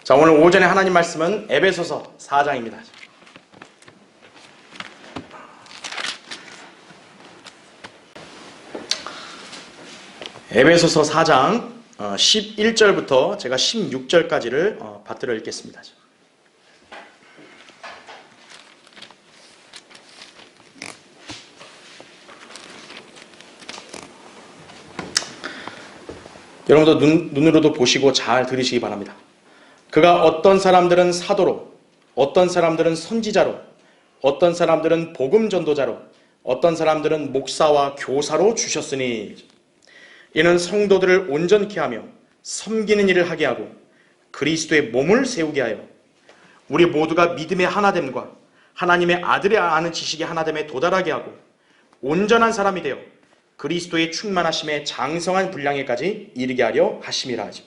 자, 오늘 오전에 하나님 말씀은 에베소서 4장입니다. 에베소서 4장 11절부터 제가 16절까지를 받들어 읽겠습니다. 여러분도 눈으로도 보시고 잘 들으시기 바랍니다. 그가 어떤 사람들은 사도로, 어떤 사람들은 선지자로, 어떤 사람들은 복음 전도자로, 어떤 사람들은 목사와 교사로 주셨으니 이는 성도들을 온전케 하며 섬기는 일을 하게 하고 그리스도의 몸을 세우게 하여 우리 모두가 믿음의 하나됨과 하나님의 아들의 아는 지식의 하나됨에 도달하게 하고 온전한 사람이 되어 그리스도의 충만하심에 장성한 분량에까지 이르게 하려 하심이라 하지.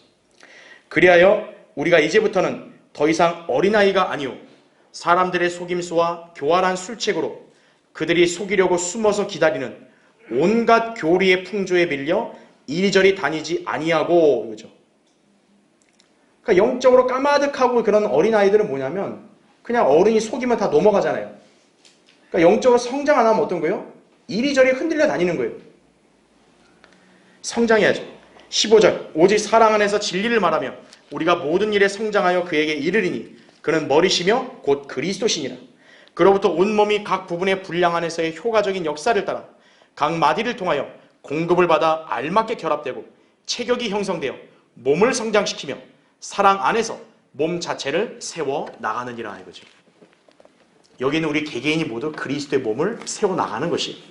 그리하여 우리가 이제부터는 더 이상 어린아이가 아니오 사람들의 속임수와 교활한 술책으로 그들이 속이려고 숨어서 기다리는 온갖 교리의 풍조에 밀려 이리저리 다니지 아니하고 이거죠. 그러니까 영적으로 까마득하고 그런 어린아이들은 뭐냐면 그냥 어른이 속이면 다 넘어가잖아요. 그러니까 영적으로 성장 안 하면 어떤 거예요? 이리저리 흔들려 다니는 거예요. 성장해야죠. 15절 오직 사랑 안에서 진리를 말하며 우리가 모든 일에 성장하여 그에게 이르리니 그는 머리시며 곧 그리스도시니라. 그로부터 온몸이 각 부분의 분량 안에서의 효과적인 역사를 따라 각 마디를 통하여 공급을 받아 알맞게 결합되고 체격이 형성되어 몸을 성장시키며 사랑 안에서 몸 자체를 세워 나가느니라 이거죠. 여기는 우리 개개인이 모두 그리스도의 몸을 세워 나가는 것이.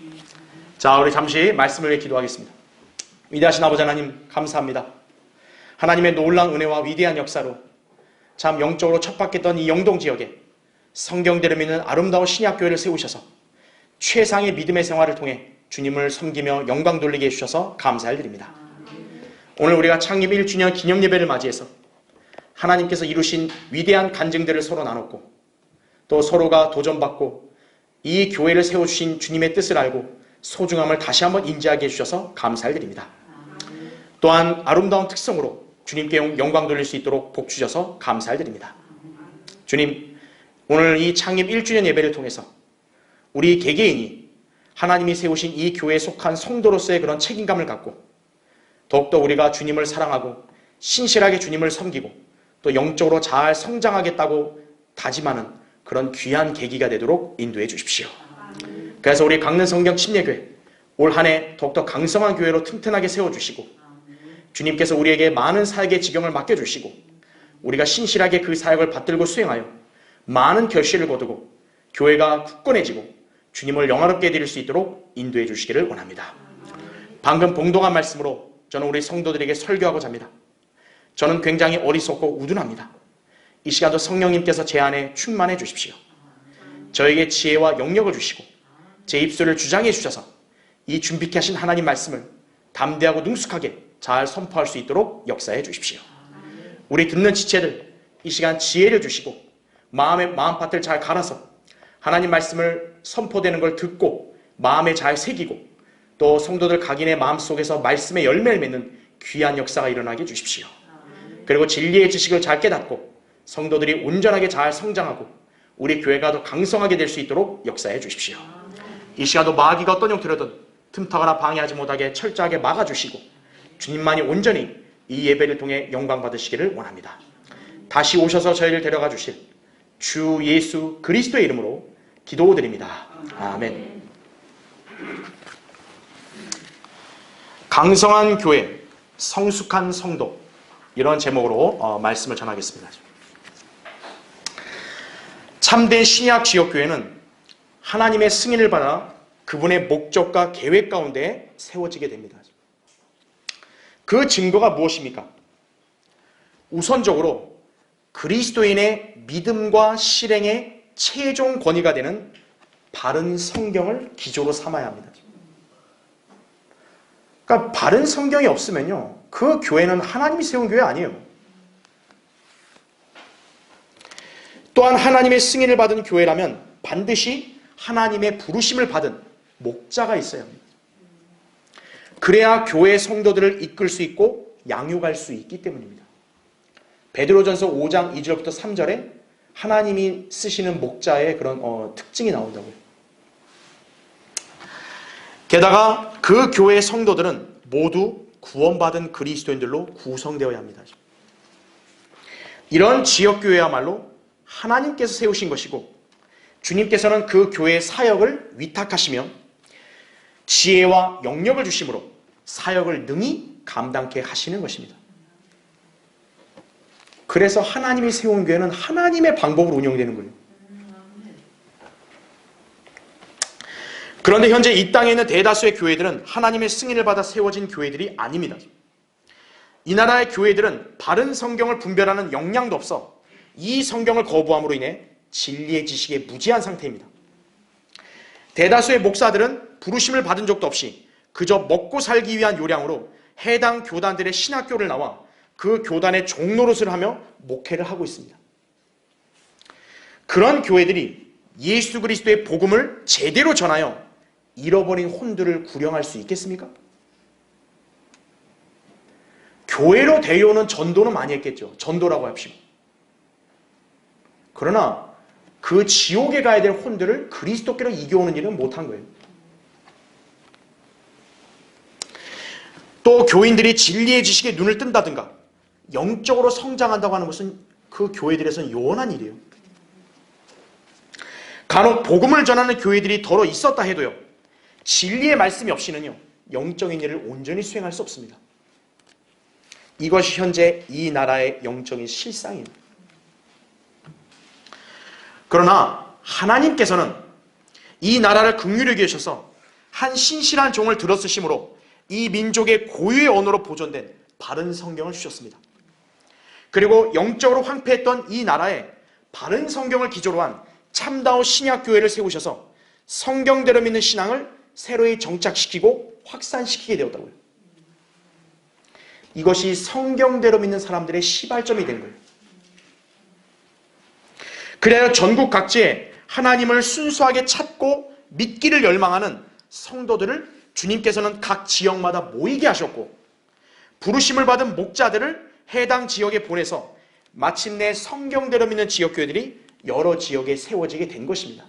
자, 우리 잠시 말씀을 위해 기도하겠습니다. 위대하신 아버지 하나님 감사합니다. 하나님의 놀라운 은혜와 위대한 역사로 참 영적으로 척박했던 이 영동 지역에 성경대로 믿는 아름다운 신약교회를 세우셔서 최상의 믿음의 생활을 통해 주님을 섬기며 영광 돌리게 해주셔서 감사드립니다. 오늘 우리가 창립 1주년 기념예배를 맞이해서 하나님께서 이루신 위대한 간증들을 서로 나눴고 또 서로가 도전받고 이 교회를 세워주신 주님의 뜻을 알고 소중함을 다시 한번 인지하게 해주셔서 감사드립니다. 또한 아름다운 특성으로 주님께 영광 돌릴 수 있도록 복 주셔서 감사드립니다. 주님, 오늘 이 창립 1주년 예배를 통해서 우리 개개인이 하나님이 세우신 이 교회에 속한 성도로서의 그런 책임감을 갖고 더욱더 우리가 주님을 사랑하고 신실하게 주님을 섬기고 또 영적으로 잘 성장하겠다고 다짐하는 그런 귀한 계기가 되도록 인도해 주십시오. 그래서 우리 강릉성경 침례교회 올 한 해 더욱더 강성한 교회로 튼튼하게 세워주시고 주님께서 우리에게 많은 사역의 지경을 맡겨주시고 우리가 신실하게 그 사역을 받들고 수행하여 많은 결실을 거두고 교회가 굳건해지고 주님을 영화롭게 드릴 수 있도록 인도해 주시기를 원합니다. 방금 봉독한 말씀으로 저는 우리 성도들에게 설교하고자 합니다. 저는 굉장히 어리석고 우둔합니다. 이 시간도 성령님께서 제 안에 충만해 주십시오. 저에게 지혜와 영역을 주시고 제 입술을 주장해 주셔서 이 준비케 하신 하나님 말씀을 담대하고 능숙하게 잘 선포할 수 있도록 역사해 주십시오. 우리 듣는 지체들 이 시간 지혜를 주시고 마음밭을 잘 갈아서 하나님 말씀을 선포되는 걸 듣고 마음에 잘 새기고 또 성도들 각인의 마음속에서 말씀의 열매를 맺는 귀한 역사가 일어나게 해주십시오. 그리고 진리의 지식을 잘 깨닫고 성도들이 온전하게 잘 성장하고 우리 교회가 더 강성하게 될 수 있도록 역사해 주십시오. 이 시간도 마귀가 어떤 형태로든 틈타거나 방해하지 못하게 철저하게 막아주시고 주님만이 온전히 이 예배를 통해 영광 받으시기를 원합니다. 다시 오셔서 저희를 데려가 주실 주 예수 그리스도의 이름으로 기도드립니다. 아멘. 강성한 교회, 성숙한 성도 이런 제목으로 말씀을 전하겠습니다. 참된 신약 지역교회는 하나님의 승인을 받아 그분의 목적과 계획 가운데 세워지게 됩니다. 그 증거가 무엇입니까? 우선적으로 그리스도인의 믿음과 실행의 최종 권위가 되는 바른 성경을 기조로 삼아야 합니다. 그러니까 바른 성경이 없으면요, 그 교회는 하나님이 세운 교회 아니에요. 또한 하나님의 승인을 받은 교회라면 반드시 하나님의 부르심을 받은 목자가 있어야 합니다. 그래야 교회 성도들을 이끌 수 있고 양육할 수 있기 때문입니다. 베드로전서 5장 2절부터 3절에 하나님이 쓰시는 목자의 그런 특징이 나온다고요. 게다가 그 교회의 성도들은 모두 구원받은 그리스도인들로 구성되어야 합니다. 이런 지역교회야말로 하나님께서 세우신 것이고 주님께서는 그 교회의 사역을 위탁하시며 지혜와 영역을 주심으로 사역을 능히 감당케 하시는 것입니다. 그래서 하나님이 세운 교회는 하나님의 방법으로 운영되는 거예요. 그런데 현재 이 땅에 있는 대다수의 교회들은 하나님의 승인을 받아 세워진 교회들이 아닙니다. 이 나라의 교회들은 바른 성경을 분별하는 역량도 없어 이 성경을 거부함으로 인해 진리의 지식에 무지한 상태입니다. 대다수의 목사들은 부르심을 받은 적도 없이 그저 먹고 살기 위한 요량으로 해당 교단들의 신학교를 나와 그 교단의 종노릇을 하며 목회를 하고 있습니다. 그런 교회들이 예수 그리스도의 복음을 제대로 전하여 잃어버린 혼들을 구령할 수 있겠습니까? 교회로 데려오는 전도는 많이 했겠죠. 전도라고 합시고. 그러나 그 지옥에 가야 될 혼들을 그리스도께로 이겨오는 일은 못한 거예요. 또 교인들이 진리의 지식에 눈을 뜬다든가 영적으로 성장한다고 하는 것은 그 교회들에서는 요원한 일이에요. 간혹 복음을 전하는 교회들이 더러 있었다 해도요, 진리의 말씀이 없이는요 영적인 일을 온전히 수행할 수 없습니다. 이것이 현재 이 나라의 영적인 실상이에요. 그러나 하나님께서는 이 나라를 긍휼히 여기셔서 한 신실한 종을 들어쓰심으로 이 민족의 고유의 언어로 보존된 바른 성경을 주셨습니다. 그리고 영적으로 황폐했던 이 나라에 바른 성경을 기초로 한 참다운 신약교회를 세우셔서 성경대로 믿는 신앙을 새로이 정착시키고 확산시키게 되었다고요. 이것이 성경대로 믿는 사람들의 시발점이 된 거예요. 그래야 전국 각지에 하나님을 순수하게 찾고 믿기를 열망하는 성도들을 주님께서는 각 지역마다 모이게 하셨고 부르심을 받은 목자들을 해당 지역에 보내서 마침내 성경대로 믿는 지역교회들이 여러 지역에 세워지게 된 것입니다.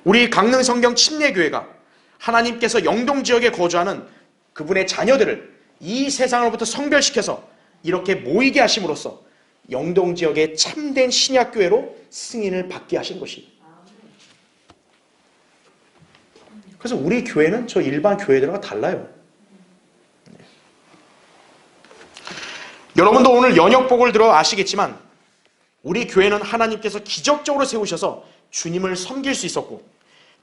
우리 강릉성경 침례교회가 하나님께서 영동지역에 거주하는 그분의 자녀들을 이 세상으로부터 성별시켜서 이렇게 모이게 하심으로써 영동지역의 참된 신약교회로 승인을 받게 하신 것이에요. 그래서 우리 교회는 저 일반 교회들과 달라요. 여러분도 오늘 연역복을 들어 아시겠지만 우리 교회는 하나님께서 기적적으로 세우셔서 주님을 섬길 수 있었고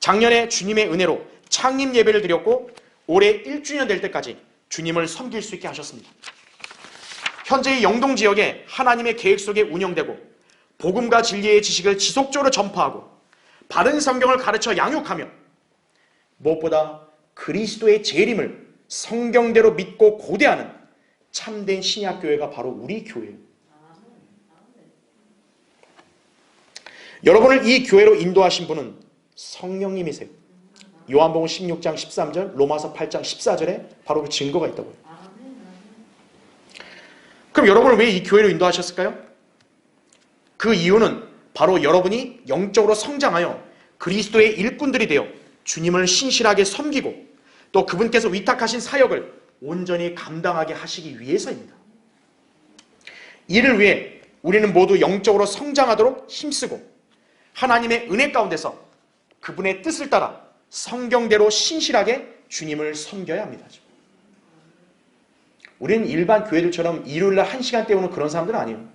작년에 주님의 은혜로 창립 예배를 드렸고 올해 1주년 될 때까지 주님을 섬길 수 있게 하셨습니다. 현재 이 영동 지역에 하나님의 계획 속에 운영되고 복음과 진리의 지식을 지속적으로 전파하고 바른 성경을 가르쳐 양육하며 무엇보다 그리스도의 재림을 성경대로 믿고 고대하는 참된 신약교회가 바로 우리 교회예요. 여러분을 이 교회로 인도하신 분은 성령님이세요. 요한복음 16장 13절, 로마서 8장 14절에 바로 그 증거가 있다고요. 그럼 여러분을 왜 이 교회로 인도하셨을까요? 그 이유는 바로 여러분이 영적으로 성장하여 그리스도의 일꾼들이 되어 주님을 신실하게 섬기고 또 그분께서 위탁하신 사역을 온전히 감당하게 하시기 위해서입니다. 이를 위해 우리는 모두 영적으로 성장하도록 힘쓰고 하나님의 은혜 가운데서 그분의 뜻을 따라 성경대로 신실하게 주님을 섬겨야 합니다. 우리는 일반 교회들처럼 일요일날 1시간 때우는 그런 사람들은 아니에요.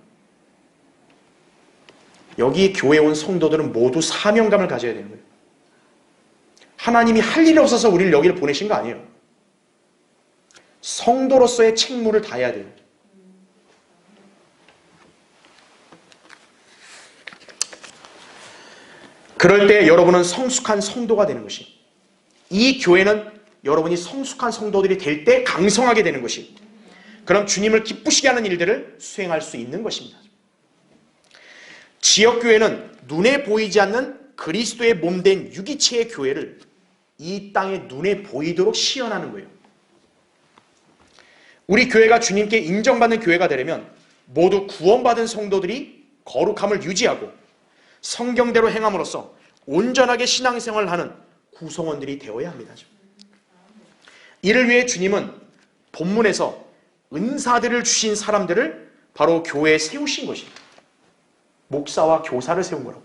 여기 교회에 온 성도들은 모두 사명감을 가져야 되는 거예요. 하나님이 할 일이 없어서 우리를 여기를 보내신 거 아니에요. 성도로서의 책무를 다해야 돼요. 그럴 때 여러분은 성숙한 성도가 되는 것이, 이 교회는 여러분이 성숙한 성도들이 될 때 강성하게 되는 것이, 그럼 주님을 기쁘시게 하는 일들을 수행할 수 있는 것입니다. 지역교회는 눈에 보이지 않는 그리스도의 몸된 유기체의 교회를 이 땅에 눈에 보이도록 시연하는 거예요. 우리 교회가 주님께 인정받는 교회가 되려면 모두 구원받은 성도들이 거룩함을 유지하고 성경대로 행함으로써 온전하게 신앙생활을 하는 구성원들이 되어야 합니다. 이를 위해 주님은 본문에서 은사들을 주신 사람들을 바로 교회에 세우신 것입니다. 목사와 교사를 세운 거라고.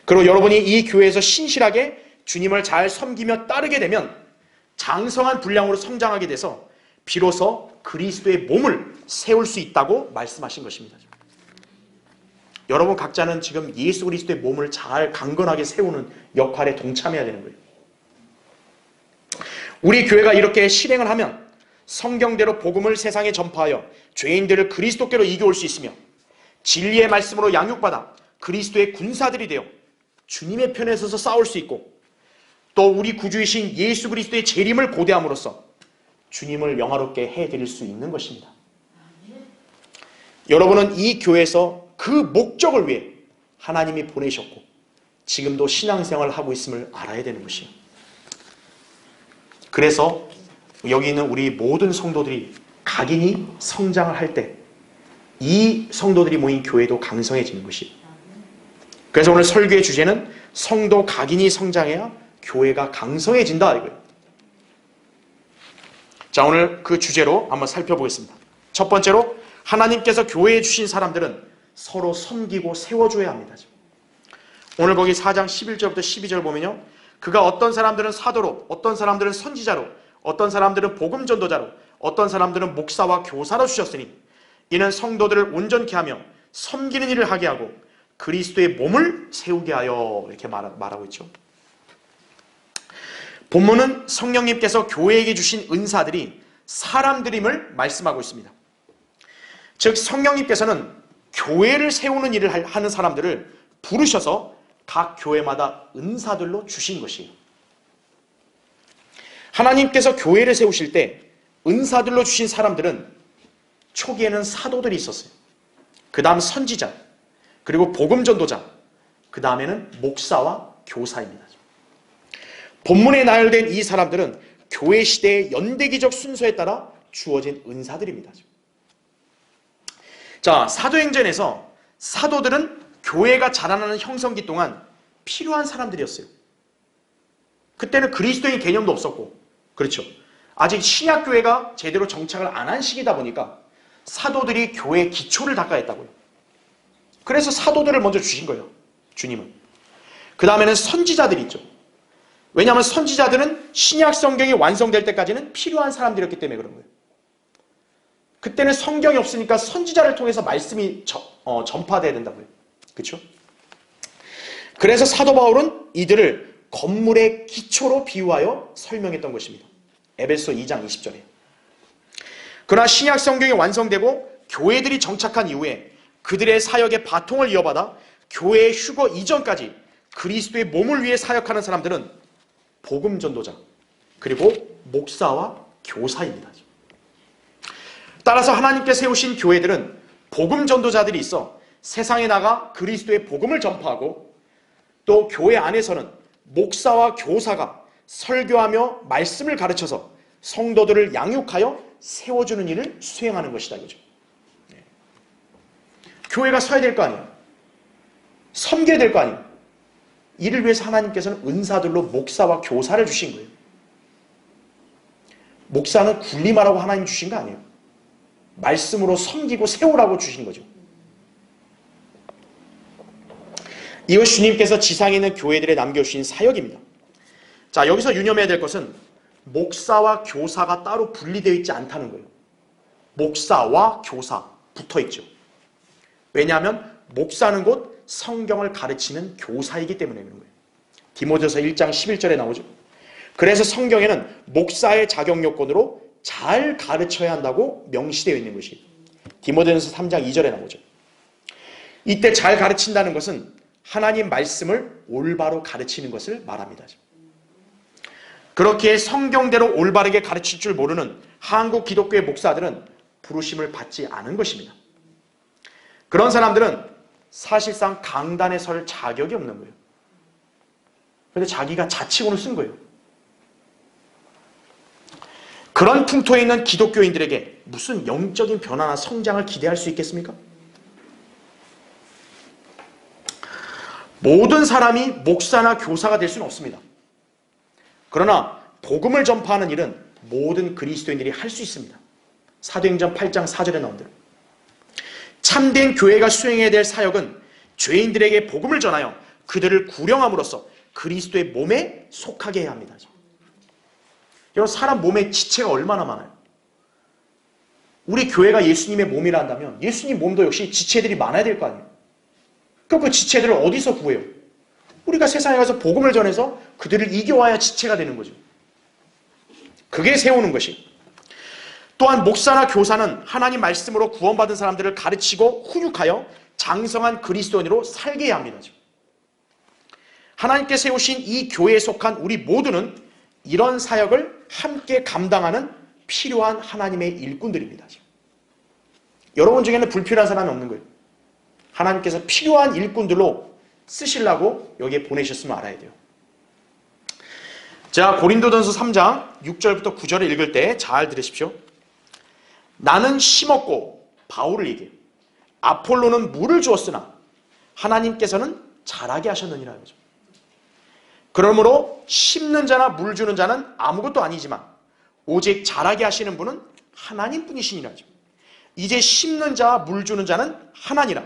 그리고 여러분이 이 교회에서 신실하게 주님을 잘 섬기며 따르게 되면 장성한 분량으로 성장하게 돼서 비로소 그리스도의 몸을 세울 수 있다고 말씀하신 것입니다. 여러분 각자는 지금 예수 그리스도의 몸을 잘 강건하게 세우는 역할에 동참해야 되는 거예요. 우리 교회가 이렇게 실행을 하면 성경대로 복음을 세상에 전파하여 죄인들을 그리스도께로 이겨올 수 있으며 진리의 말씀으로 양육받아 그리스도의 군사들이 되어 주님의 편에 서서 싸울 수 있고 또 우리 구주이신 예수 그리스도의 재림을 고대함으로써 주님을 영화롭게 해드릴 수 있는 것입니다. 여러분은 이 교회에서 그 목적을 위해 하나님이 보내셨고 지금도 신앙생활을 하고 있음을 알아야 되는 것이에요. 그래서 여기 있는 우리 모든 성도들이 각인이 성장을 할 때 이 성도들이 모인 교회도 강성해지는 것이에요. 그래서 오늘 설교의 주제는 성도 각인이 성장해야 교회가 강성해진다 이거예요. 자, 오늘 그 주제로 한번 살펴보겠습니다. 첫 번째로 하나님께서 교회에 주신 사람들은 서로 섬기고 세워줘야 합니다. 오늘 거기 4장 11절부터 12절 보면요. 그가 어떤 사람들은 사도로, 어떤 사람들은 선지자로, 어떤 사람들은 복음 전도자로, 어떤 사람들은 목사와 교사로 주셨으니 이는 성도들을 온전케 하며 섬기는 일을 하게 하고 그리스도의 몸을 세우게 하여 이렇게 말하고 있죠. 본문은 성령님께서 교회에게 주신 은사들이 사람들임을 말씀하고 있습니다. 즉 성령님께서는 교회를 세우는 일을 하는 사람들을 부르셔서 각 교회마다 은사들로 주신 것이에요. 하나님께서 교회를 세우실 때 은사들로 주신 사람들은 초기에는 사도들이 있었어요. 그 다음 선지자, 그리고 복음 전도자, 그 다음에는 목사와 교사입니다. 본문에 나열된 이 사람들은 교회 시대의 연대기적 순서에 따라 주어진 은사들입니다. 자, 사도행전에서 사도들은 교회가 자라나는 형성기 동안 필요한 사람들이었어요. 그때는 그리스도인 개념도 없었고, 그렇죠. 아직 신약교회가 제대로 정착을 안 한 시기다 보니까 사도들이 교회의 기초를 닦아야 했다고요. 그래서 사도들을 먼저 주신 거예요. 주님은. 그 다음에는 선지자들이 있죠. 왜냐하면 선지자들은 신약 성경이 완성될 때까지는 필요한 사람들이었기 때문에 그런 거예요. 그때는 성경이 없으니까 선지자를 통해서 말씀이 전파돼야 된다고요. 그렇죠? 그래서 사도 바울은 이들을 건물의 기초로 비유하여 설명했던 것입니다. 에베소 2장 20절에. 그러나 신약 성경이 완성되고 교회들이 정착한 이후에 그들의 사역의 바통을 이어받아 교회의 휴거 이전까지 그리스도의 몸을 위해 사역하는 사람들은 복음 전도자 그리고 목사와 교사입니다. 따라서 하나님께 세우신 교회들은 복음 전도자들이 있어 세상에 나가 그리스도의 복음을 전파하고 또 교회 안에서는 목사와 교사가 설교하며 말씀을 가르쳐서 성도들을 양육하여 세워주는 일을 수행하는 것이다. 이거죠. 네. 교회가 서야 될 거 아니에요. 섬겨야 될 거 아니에요. 이를 위해서 하나님께서는 은사들로 목사와 교사를 주신 거예요. 목사는 군림하라고 하나님 주신 거 아니에요. 말씀으로 섬기고 세우라고 주신 거죠. 이것이 주님께서 지상에 있는 교회들에 남겨주신 사역입니다. 자, 여기서 유념해야 될 것은 목사와 교사가 따로 분리되어 있지 않다는 거예요. 목사와 교사 붙어 있죠. 왜냐하면 목사는 곧 성경을 가르치는 교사이기 때문에 그런 거예요. 디모데후서 1장 11절에 나오죠. 그래서 성경에는 목사의 자격 요건으로 잘 가르쳐야 한다고 명시되어 있는 것이 디모데후서 3장 2절에 나오죠. 이때 잘 가르친다는 것은 하나님 말씀을 올바로 가르치는 것을 말합니다. 그렇게 성경대로 올바르게 가르칠 줄 모르는 한국 기독교의 목사들은 부르심을 받지 않은 것입니다. 그런 사람들은 사실상 강단에 설 자격이 없는 거예요. 그런데 자기가 자치곤을 쓴 거예요. 그런 풍토에 있는 기독교인들에게 무슨 영적인 변화나 성장을 기대할 수 있겠습니까? 모든 사람이 목사나 교사가 될 수는 없습니다. 그러나 복음을 전파하는 일은 모든 그리스도인들이 할 수 있습니다. 사도행전 8장 4절에 나온 대로 참된 교회가 수행해야 될 사역은 죄인들에게 복음을 전하여 그들을 구령함으로써 그리스도의 몸에 속하게 해야 합니다. 여러분, 사람 몸에 지체가 얼마나 많아요. 우리 교회가 예수님의 몸이라 한다면 예수님 몸도 역시 지체들이 많아야 될 거 아니에요. 그럼 그 지체들을 어디서 구해요? 우리가 세상에 가서 복음을 전해서 그들을 이겨와야 지체가 되는 거죠. 그게 세우는 것이. 또한 목사나 교사는 하나님 말씀으로 구원받은 사람들을 가르치고 훈육하여 장성한 그리스도인으로 살게 해야 합니다. 하나님께 세우신 이 교회에 속한 우리 모두는 이런 사역을 함께 감당하는 필요한 하나님의 일꾼들입니다. 여러분 중에는 불필요한 사람이 없는 거예요. 하나님께서 필요한 일꾼들로 쓰시려고 여기에 보내셨으면 알아야 돼요. 자, 고린도전서 3장 6절부터 9절을 읽을 때 잘 들으십시오. 나는 심었고 바울을 얘기해요. 아폴로는 물을 주었으나 하나님께서는 자라게 하셨느니라. 그러므로 심는 자나 물 주는 자는 아무것도 아니지만 오직 자라게 하시는 분은 하나님뿐이시니라. 이제 심는 자와 물 주는 자는 하나니라.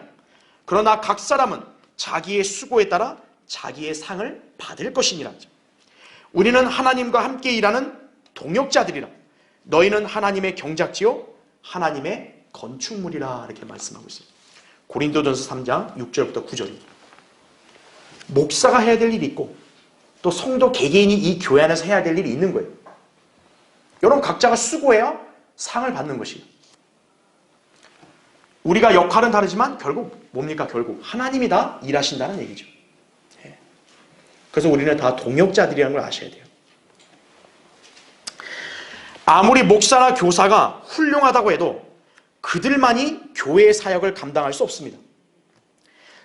그러나 각 사람은 자기의 수고에 따라 자기의 상을 받을 것이니라. 우리는 하나님과 함께 일하는 동역자들이라. 너희는 하나님의 경작지요 하나님의 건축물이라. 이렇게 말씀하고 있어요. 고린도전서 3장 6절부터 9절입니다. 목사가 해야 될 일이 있고 또 성도 개개인이 이 교회 안에서 해야 될 일이 있는 거예요. 여러분, 각자가 수고해야 상을 받는 것이에요. 우리가 역할은 다르지만 결국 뭡니까? 결국 하나님이 다 일하신다는 얘기죠. 그래서 우리는 다 동역자들이라는 걸 아셔야 돼요. 아무리 목사나 교사가 훌륭하다고 해도 그들만이 교회의 사역을 감당할 수 없습니다.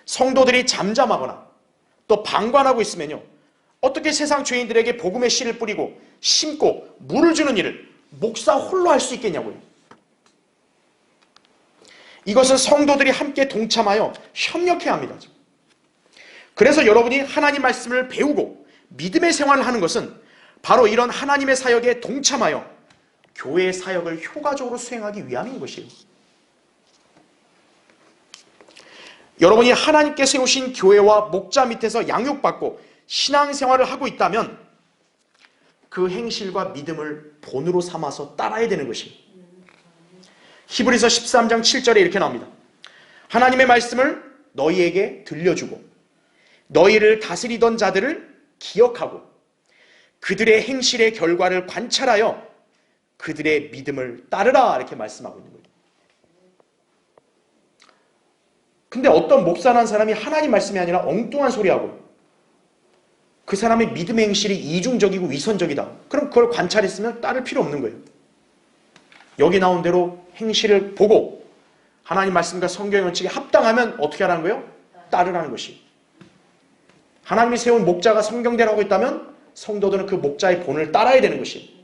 성도들이 잠잠하거나 또 방관하고 있으면요, 어떻게 세상 죄인들에게 복음의 씨를 뿌리고 심고 물을 주는 일을 목사 홀로 할 수 있겠냐고요. 이것은 성도들이 함께 동참하여 협력해야 합니다. 그래서 여러분이 하나님 말씀을 배우고 믿음의 생활을 하는 것은 바로 이런 하나님의 사역에 동참하여 교회의 사역을 효과적으로 수행하기 위함인 것이에요. 여러분이 하나님께 세우신 교회와 목자 밑에서 양육받고 신앙생활을 하고 있다면 그 행실과 믿음을 본으로 삼아서 따라야 되는 것이에요. 히브리서 13장 7절에 이렇게 나옵니다. 하나님의 말씀을 너희에게 들려주고 너희를 다스리던 자들을 기억하고 그들의 행실의 결과를 관찰하여 그들의 믿음을 따르라. 이렇게 말씀하고 있는 거예요. 근데 어떤 목사라는 사람이 하나님 말씀이 아니라 엉뚱한 소리하고 그 사람의 믿음의 행실이 이중적이고 위선적이다. 그럼 그걸 관찰했으면 따를 필요 없는 거예요. 여기 나온 대로 행실을 보고 하나님 말씀과 성경의 원칙에 합당하면 어떻게 하라는 거예요? 따르라는 것이. 하나님이 세운 목자가 성경대로 하고 있다면 성도들은 그 목자의 본을 따라야 되는 것이.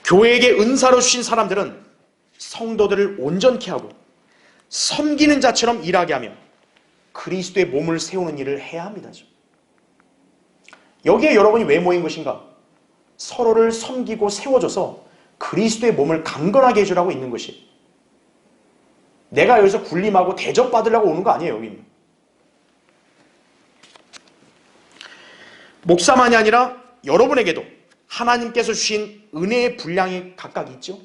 교회에게 은사로 주신 사람들은 성도들을 온전케 하고 섬기는 자처럼 일하게 하며 그리스도의 몸을 세우는 일을 해야 합니다. 여기에 여러분이 왜 모인 것인가? 서로를 섬기고 세워줘서 그리스도의 몸을 강건하게 해주라고 있는 것이. 내가 여기서 군림하고 대접받으려고 오는 거 아니에요. 여기는. 목사만이 아니라 여러분에게도 하나님께서 주신 은혜의 분량이 각각 있죠.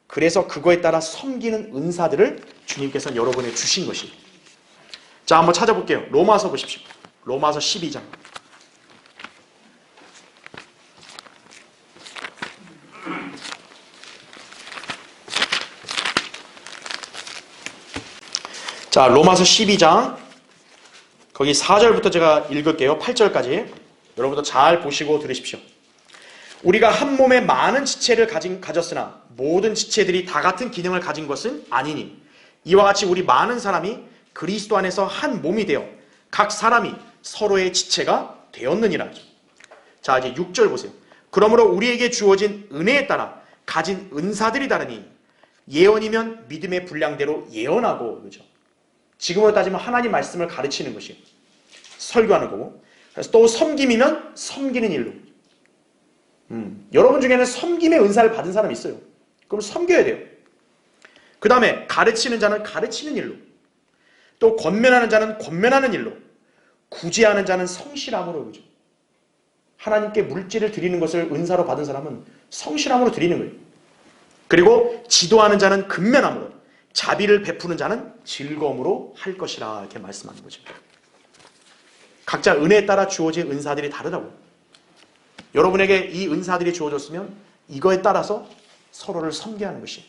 그래서 그거에 따라 섬기는 은사들을 주님께서 여러분에 주신 것이. 자, 한번 찾아볼게요. 로마서 보십시오. 로마서 12장. 자, 로마서 12장 거기 4절부터 제가 읽을게요. 8절까지. 여러분도 잘 보시고 들으십시오. 우리가 한 몸에 많은 지체를 가졌으나 모든 지체들이 다 같은 기능을 가진 것은 아니니 이와 같이 우리 많은 사람이 그리스도 안에서 한 몸이 되어 각 사람이 서로의 지체가 되었느니라. 자, 이제 6절 보세요. 그러므로 우리에게 주어진 은혜에 따라 가진 은사들이 다르니 예언이면 믿음의 분량대로 예언하고, 그죠? 지금으로 따지면 하나님 말씀을 가르치는 것이 설교하는 거고, 그래서 또 섬김이면 섬기는 일로. 여러분 중에는 섬김의 은사를 받은 사람이 있어요. 그럼 섬겨야 돼요. 그 다음에 가르치는 자는 가르치는 일로, 또 권면하는 자는 권면하는 일로, 구제하는 자는 성실함으로, 그죠? 하나님께 물질을 드리는 것을 은사로 받은 사람은 성실함으로 드리는 거예요. 그리고 지도하는 자는 근면함으로, 자비를 베푸는 자는 즐거움으로 할 것이라 이렇게 말씀하는 거죠. 각자 은혜에 따라 주어진 은사들이 다르다고. 여러분에게 이 은사들이 주어졌으면 이거에 따라서 서로를 섬기하는 것이.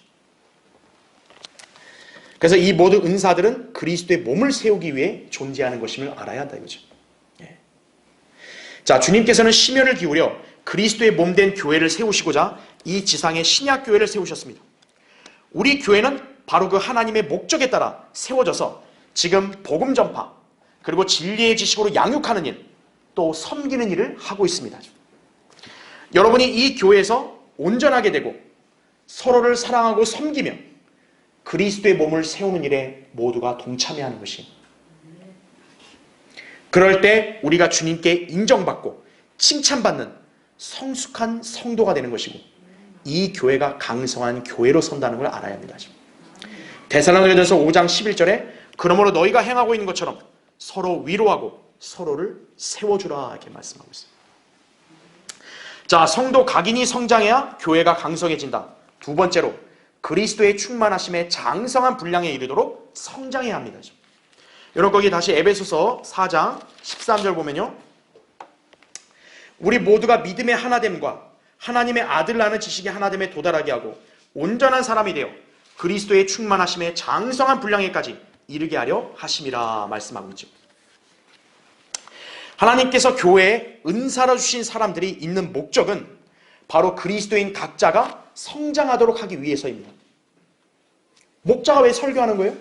그래서 이 모든 은사들은 그리스도의 몸을 세우기 위해 존재하는 것임을 알아야 한다 이거죠. 자, 주님께서는 심혈을 기울여 그리스도의 몸된 교회를 세우시고자 이 지상에 신약교회를 세우셨습니다. 우리 교회는 바로 그 하나님의 목적에 따라 세워져서 지금 복음 전파, 그리고 진리의 지식으로 양육하는 일, 또 섬기는 일을 하고 있습니다. 여러분이 이 교회에서 온전하게 되고 서로를 사랑하고 섬기며 그리스도의 몸을 세우는 일에 모두가 동참해야 하는 것이. 그럴 때 우리가 주님께 인정받고 칭찬받는 성숙한 성도가 되는 것이고, 이 교회가 강성한 교회로 선다는 걸 알아야 합니다. 데살로니가전서 5장 11절에 그러므로 너희가 행하고 있는 것처럼 서로 위로하고 서로를 세워주라 이렇게 말씀하고 있습니다. 자, 성도 각인이 성장해야 교회가 강성해진다. 두 번째로 그리스도의 충만하심에 장성한 분량에 이르도록 성장해야 합니다. 여러분 거기 다시 에베소서 4장 13절 보면요, 우리 모두가 믿음의 하나됨과 하나님의 아들 아는 지식의 하나됨에 도달하게 하고 온전한 사람이 되어 그리스도의 충만하심에 장성한 분량에까지 이르게 하려 하심이라 말씀하고 있죠. 하나님께서 교회에 은사로 주신 사람들이 있는 목적은 바로 그리스도인 각자가 성장하도록 하기 위해서입니다. 목자가 왜 설교하는 거예요?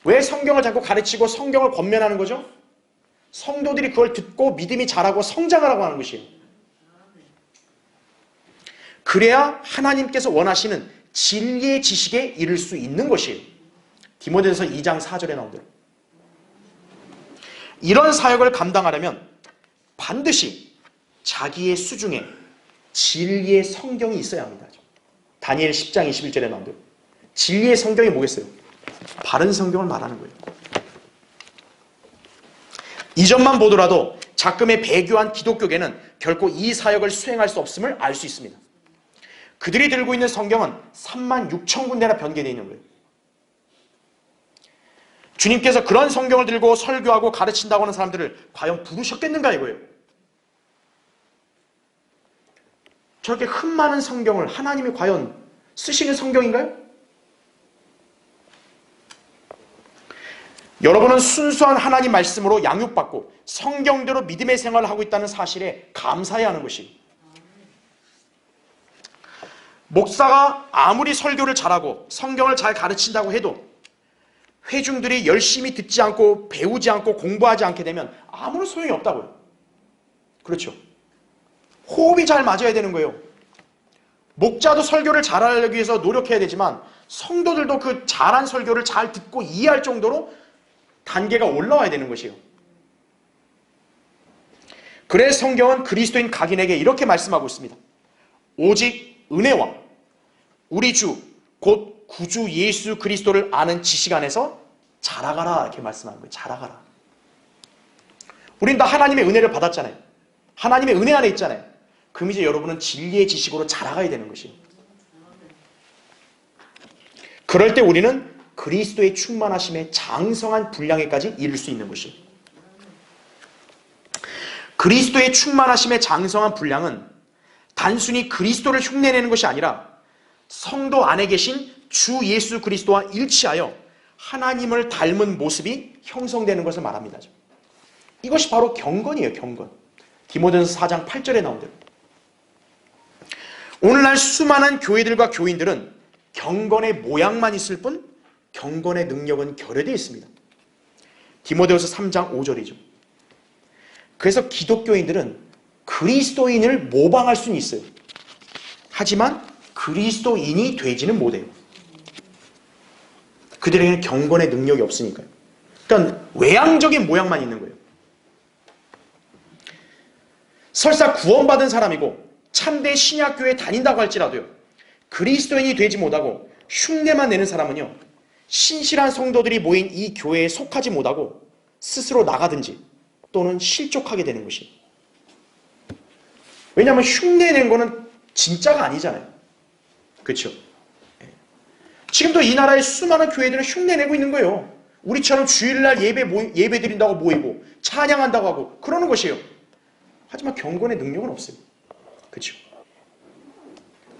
왜 성경을 자꾸 가르치고 성경을 권면하는 거죠? 성도들이 그걸 듣고 믿음이 자라고 성장하라고 하는 것이에요. 그래야 하나님께서 원하시는 진리의 지식에 이를 수 있는 것이에요. 디모데전서 2장 4절에 나온 대로. 이런 사역을 감당하려면 반드시 자기의 수중에 진리의 성경이 있어야 합니다. 다니엘 10장 21절에 나온 대로. 진리의 성경이 뭐겠어요? 바른 성경을 말하는 거예요. 이전만 보더라도 작금의 배교한 기독교계는 결코 이 사역을 수행할 수 없음을 알 수 있습니다. 그들이 들고 있는 성경은 36,000군데나 변개되어 있는 거예요. 주님께서 그런 성경을 들고 설교하고 가르친다고 하는 사람들을 과연 부르셨겠는가 이거예요. 저렇게 흠 많은 성경을 하나님이 과연 쓰시는 성경인가요? 여러분은 순수한 하나님 말씀으로 양육받고 성경대로 믿음의 생활을 하고 있다는 사실에 감사해야 하는 것이. 목사가 아무리 설교를 잘하고 성경을 잘 가르친다고 해도 회중들이 열심히 듣지 않고 배우지 않고 공부하지 않게 되면 아무런 소용이 없다고요. 그렇죠? 호흡이 잘 맞아야 되는 거예요. 목자도 설교를 잘하기 위해서 노력해야 되지만 성도들도 그 잘한 설교를 잘 듣고 이해할 정도로 단계가 올라와야 되는 것이에요. 그래서 성경은 그리스도인 각인에게 이렇게 말씀하고 있습니다. 오직 은혜와 우리 주 곧 구주 예수 그리스도를 아는 지식 안에서 자라가라 이렇게 말씀하는 거예요. 자라가라. 우린 다 하나님의 은혜를 받았잖아요. 하나님의 은혜 안에 있잖아요. 그럼 이제 여러분은 진리의 지식으로 자라가야 되는 것이에요. 그럴 때 우리는 그리스도의 충만하심에 장성한 분량에까지 이를 수 있는 것이에요. 그리스도의 충만하심에 장성한 분량은 단순히 그리스도를 흉내내는 것이 아니라 성도 안에 계신 주 예수 그리스도와 일치하여 하나님을 닮은 모습이 형성되는 것을 말합니다. 이것이 바로 경건이에요. 경건. 디모데전서 4장 8절에 나온 대로. 오늘날 수많은 교회들과 교인들은 경건의 모양만 있을 뿐 경건의 능력은 결여되어 있습니다. 디모데후서 3장 5절이죠. 그래서 기독교인들은 그 그리스도인을 모방할 수는 있어요. 하지만 그리스도인이 되지는 못해요. 그들에게는 경건의 능력이 없으니까요. 그러니까 외향적인 모양만 있는 거예요. 설사 구원받은 사람이고 참된 신약교회에 다닌다고 할지라도요, 그리스도인이 되지 못하고 흉내만 내는 사람은요, 신실한 성도들이 모인 이 교회에 속하지 못하고 스스로 나가든지 또는 실족하게 되는 것이에요. 왜냐하면 흉내낸 거는 진짜가 아니잖아요. 그렇죠? 지금도 이 나라의 수많은 교회들은 흉내내고 있는 거예요. 우리처럼 주일날 예배 드린다고 모이고 찬양한다고 하고 그러는 것이에요. 하지만 경건의 능력은 없어요. 그렇죠?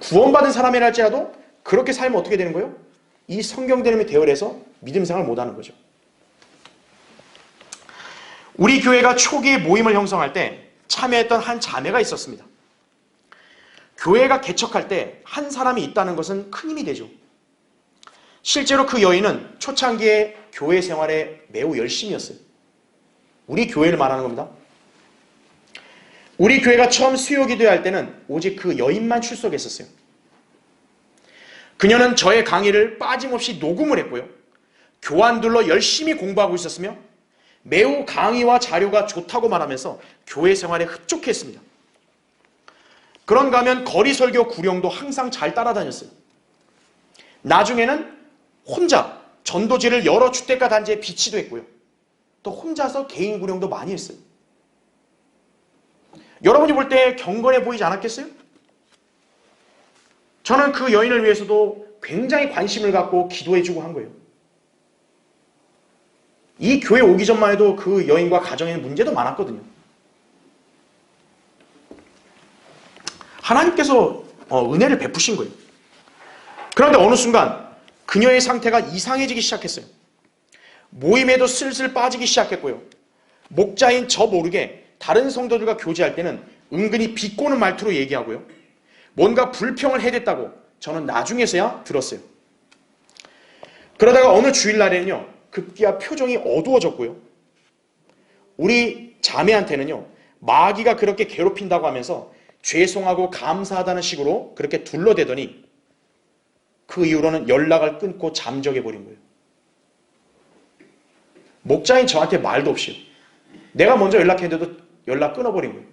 구원받은 사람이라 할지라도 그렇게 살면 어떻게 되는 거예요? 이 성경대로의 대열에서 믿음 생활을 못하는 거죠. 우리 교회가 초기에 모임을 형성할 때 참여했던 한 자매가 있었습니다. 교회가 개척할 때 한 사람이 있다는 것은 큰 힘이 되죠. 실제로 그 여인은 초창기에 교회 생활에 매우 열심이었어요. 우리 교회를 말하는 겁니다. 우리 교회가 처음 수요 기도할 때는 오직 그 여인만 출석했었어요. 그녀는 저의 강의를 빠짐없이 녹음을 했고요. 교환들로 열심히 공부하고 있었으며 매우 강의와 자료가 좋다고 말하면서 교회 생활에 흡족했습니다. 그런가 하면 거리 설교 구령도 항상 잘 따라다녔어요. 나중에는 혼자 전도지를 여러 주택가 단지에 비치도 했고요. 또 혼자서 개인 구령도 많이 했어요. 여러분이 볼 때 경건해 보이지 않았겠어요? 저는 그 여인을 위해서도 굉장히 관심을 갖고 기도해주고 한 거예요. 이 교회 오기 전만 해도 그 여인과 가정에는 문제도 많았거든요. 하나님께서 은혜를 베푸신 거예요. 그런데 어느 순간 그녀의 상태가 이상해지기 시작했어요. 모임에도 슬슬 빠지기 시작했고요. 목자인 저 모르게 다른 성도들과 교제할 때는 은근히 비꼬는 말투로 얘기하고요. 뭔가 불평을 해댔다고 저는 나중에서야 들었어요. 그러다가 어느 주일날에는요, 급기야 표정이 어두워졌고요. 우리 자매한테는요, 마귀가 그렇게 괴롭힌다고 하면서 죄송하고 감사하다는 식으로 그렇게 둘러대더니 그 이후로는 연락을 끊고 잠적해버린 거예요. 목자인 저한테 말도 없이 내가 먼저 연락했는데도 연락 끊어버린 거예요.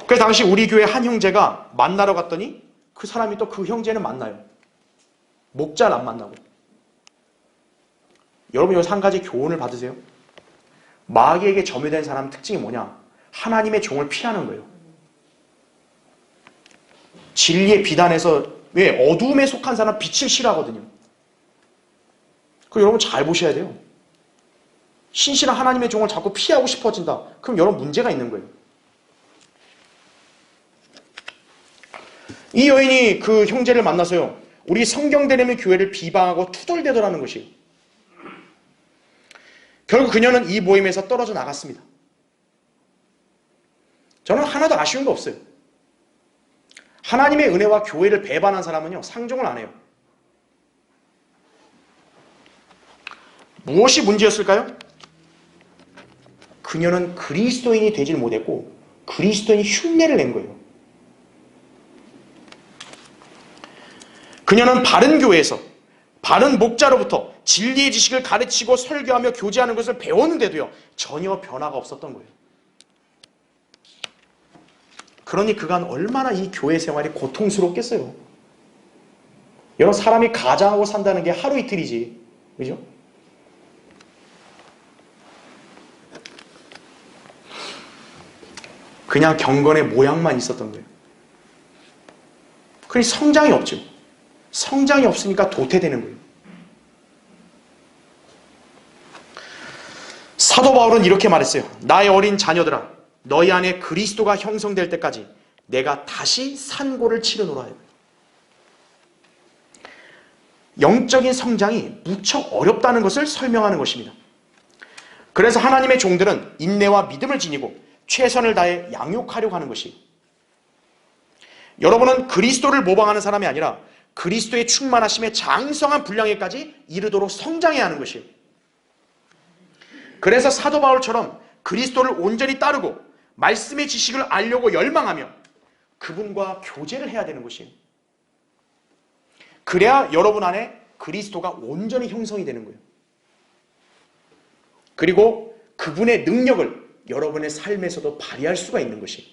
그래서 당시 우리 교회 한 형제가 만나러 갔더니 그 사람이 또 그 형제는 만나요. 목자를 안 만나고. 여러분 여기서 한 가지 교훈을 받으세요. 마귀에게 점유된 사람 특징이 뭐냐? 하나님의 종을 피하는 거예요. 진리의 비단에서 왜 어두움에 속한 사람 빛을 싫어하거든요. 그 여러분 잘 보셔야 돼요. 신실한 하나님의 종을 자꾸 피하고 싶어진다. 그럼 여러분 문제가 있는 거예요. 이 여인이 그 형제를 만나서요, 우리 성경대рем의 교회를 비방하고 투덜대더라는 것이에요. 결국 그녀는 이 모임에서 떨어져 나갔습니다. 저는 하나도 아쉬운 거 없어요. 하나님의 은혜와 교회를 배반한 사람은요, 상종을 안 해요. 무엇이 문제였을까요? 그녀는 그리스도인이 되질 못했고 그리스도인이 흉내를 낸 거예요. 그녀는 바른 교회에서 바른 목자로부터 진리의 지식을 가르치고 설교하며 교제하는 것을 배웠는데도요, 전혀 변화가 없었던 거예요. 그러니 그간 얼마나 이 교회 생활이 고통스럽겠어요. 여러분, 사람이 가장하고 산다는 게 하루 이틀이지, 그죠? 그냥 경건의 모양만 있었던 거예요. 그러니 성장이 없죠. 성장이 없으니까 도태되는 거예요. 사도 바울은 이렇게 말했어요. 나의 어린 자녀들아, 너희 안에 그리스도가 형성될 때까지 내가 다시 산고를 치르노라. 영적인 성장이 무척 어렵다는 것을 설명하는 것입니다. 그래서 하나님의 종들은 인내와 믿음을 지니고 최선을 다해 양육하려고 하는 것이에요. 여러분은 그리스도를 모방하는 사람이 아니라 그리스도의 충만하심에 장성한 분량에까지 이르도록 성장해야 하는 것이에요. 그래서 사도 바울처럼 그리스도를 온전히 따르고 말씀의 지식을 알려고 열망하며 그분과 교제를 해야 되는 것이에요. 그래야 여러분 안에 그리스도가 온전히 형성이 되는 거예요. 그리고 그분의 능력을 여러분의 삶에서도 발휘할 수가 있는 것이에요.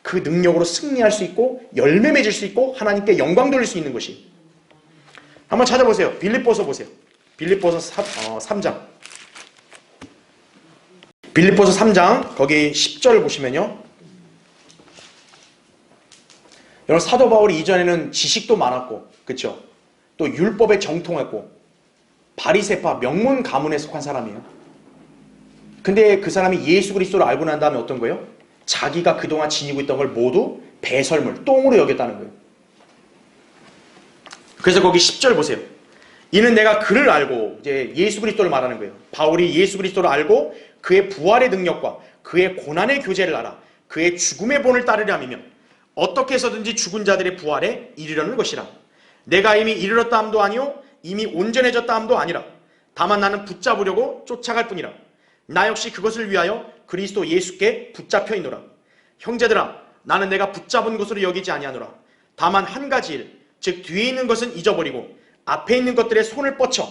그 능력으로 승리할 수 있고 열매 맺을 수 있고 하나님께 영광 돌릴 수 있는 것이. 한번 찾아보세요. 빌립보서 보세요. 빌립보서 3장. 빌립보서 3장 거기 10절 보시면요. 여러분 사도 바울이 이전에는 지식도 많았고 그렇죠? 또 율법에 정통했고 바리새파 명문 가문에 속한 사람이에요. 근데 그 사람이 예수 그리스도를 알고 난 다음에 어떤 거예요? 자기가 그동안 지니고 있던 걸 모두 배설물, 똥으로 여겼다는 거예요. 그래서 거기 10절 보세요. 이는 내가 그를 알고, 이제 예수 그리스도를 말하는 거예요. 바울이 예수 그리스도를 알고 그의 부활의 능력과 그의 고난의 교제를 알아 그의 죽음의 본을 따르려 함이며 어떻게 해서든지 죽은 자들의 부활에 이르려는 것이라. 내가 이미 이르렀다 함도 아니요 이미 온전해졌다 함도 아니라 다만 나는 붙잡으려고 쫓아갈 뿐이라. 나 역시 그것을 위하여 그리스도 예수께 붙잡혀 있노라. 형제들아, 나는 내가 붙잡은 것으로 여기지 아니하노라. 다만 한 가지 일, 즉 뒤에 있는 것은 잊어버리고 앞에 있는 것들에 손을 뻗쳐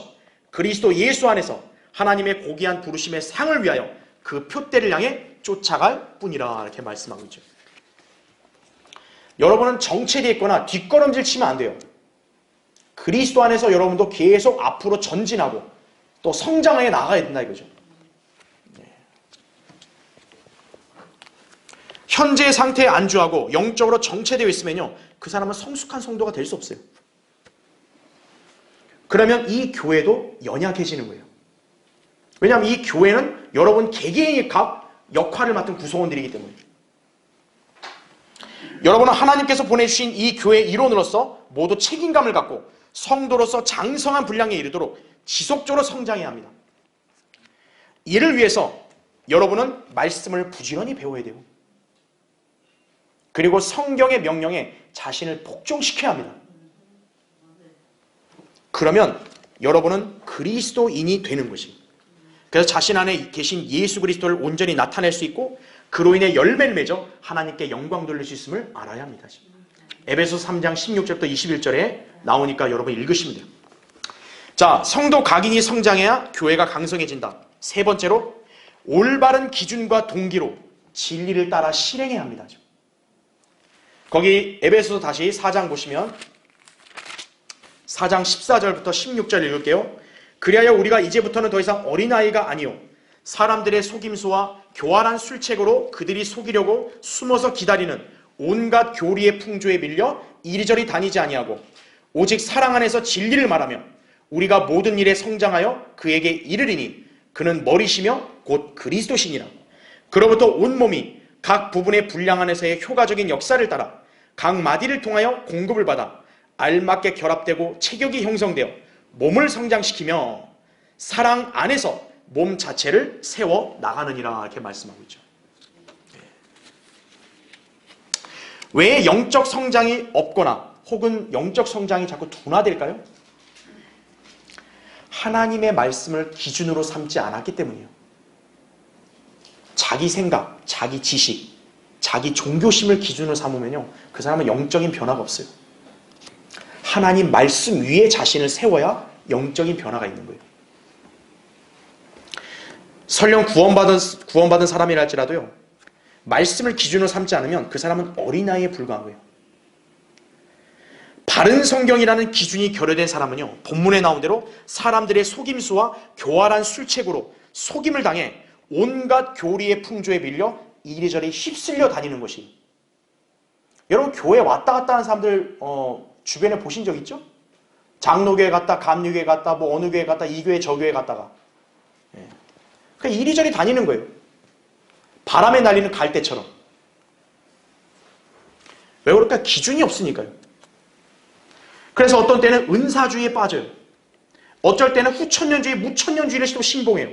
그리스도 예수 안에서 하나님의 고귀한 부르심의 상을 위하여 그 표대를 향해 쫓아갈 뿐이라. 이렇게 말씀하고 있죠. 여러분은 정체되어 있거나 뒷걸음질 치면 안 돼요. 그리스도 안에서 여러분도 계속 앞으로 전진하고 또 성장해 나가야 된다 이거죠. 현재의 상태에 안주하고 영적으로 정체되어 있으면요, 그 사람은 성숙한 성도가 될 수 없어요. 그러면 이 교회도 연약해지는 거예요. 왜냐하면 이 교회는 여러분 개개인이 각 역할을 맡은 구성원들이기 때문에. 여러분은 하나님께서 보내주신 이 교회의 일원으로서 모두 책임감을 갖고 성도로서 장성한 분량에 이르도록 지속적으로 성장해야 합니다. 이를 위해서 여러분은 말씀을 부지런히 배워야 돼요. 그리고 성경의 명령에 자신을 복종시켜야 합니다. 그러면 여러분은 그리스도인이 되는 것입니다. 그래서 자신 안에 계신 예수 그리스도를 온전히 나타낼 수 있고 그로 인해 열매를 맺어 하나님께 영광 돌릴 수 있음을 알아야 합니다. 에베소서 3장 16절부터 21절에 나오니까 여러분 읽으시면 돼요. 자, 성도 각인이 성장해야 교회가 강성해진다. 세 번째로 올바른 기준과 동기로 진리를 따라 실행해야 합니다. 거기 에베소서 다시 4장 보시면 4장 14절부터 16절 읽을게요. 그리하여 우리가 이제부터는 더 이상 어린아이가 아니요 사람들의 속임수와 교활한 술책으로 그들이 속이려고 숨어서 기다리는 온갖 교리의 풍조에 밀려 이리저리 다니지 아니하고 오직 사랑 안에서 진리를 말하며 우리가 모든 일에 성장하여 그에게 이르리니 그는 머리시며 곧 그리스도시니라. 그로부터 온몸이 각 부분의 분량 안에서의 효과적인 역사를 따라 각 마디를 통하여 공급을 받아 알맞게 결합되고 체격이 형성되어 몸을 성장시키며 사랑 안에서 몸 자체를 세워 나가느니라. 이렇게 말씀하고 있죠. 왜 영적 성장이 없거나 혹은 영적 성장이 자꾸 둔화될까요? 하나님의 말씀을 기준으로 삼지 않았기 때문이에요. 자기 생각, 자기 지식, 자기 종교심을 기준으로 삼으면요, 그 사람은 영적인 변화가 없어요. 하나님 말씀 위에 자신을 세워야 영적인 변화가 있는 거예요. 설령 구원받은 사람이라 할지라도요, 말씀을 기준으로 삼지 않으면 그 사람은 어린아이에 불과한 거예요. 바른 성경이라는 기준이 결여된 사람은요, 본문에 나온 대로 사람들의 속임수와 교활한 술책으로 속임을 당해 온갖 교리의 풍조에 밀려 이리저리 휩쓸려 다니는 것이. 여러분 교회 왔다 갔다 하는 사람들 주변에 보신 적 있죠? 장로교회 갔다 감리교회 갔다 뭐 어느 교회 갔다 이 교회 저 교회 갔다가 그러니까 이리저리 다니는 거예요. 바람에 날리는 갈대처럼. 왜 그럴까? 기준이 없으니까요. 그래서 어떤 때는 은사주의에 빠져요. 어쩔 때는 후천년주의, 무천년주의를 또 신봉해요.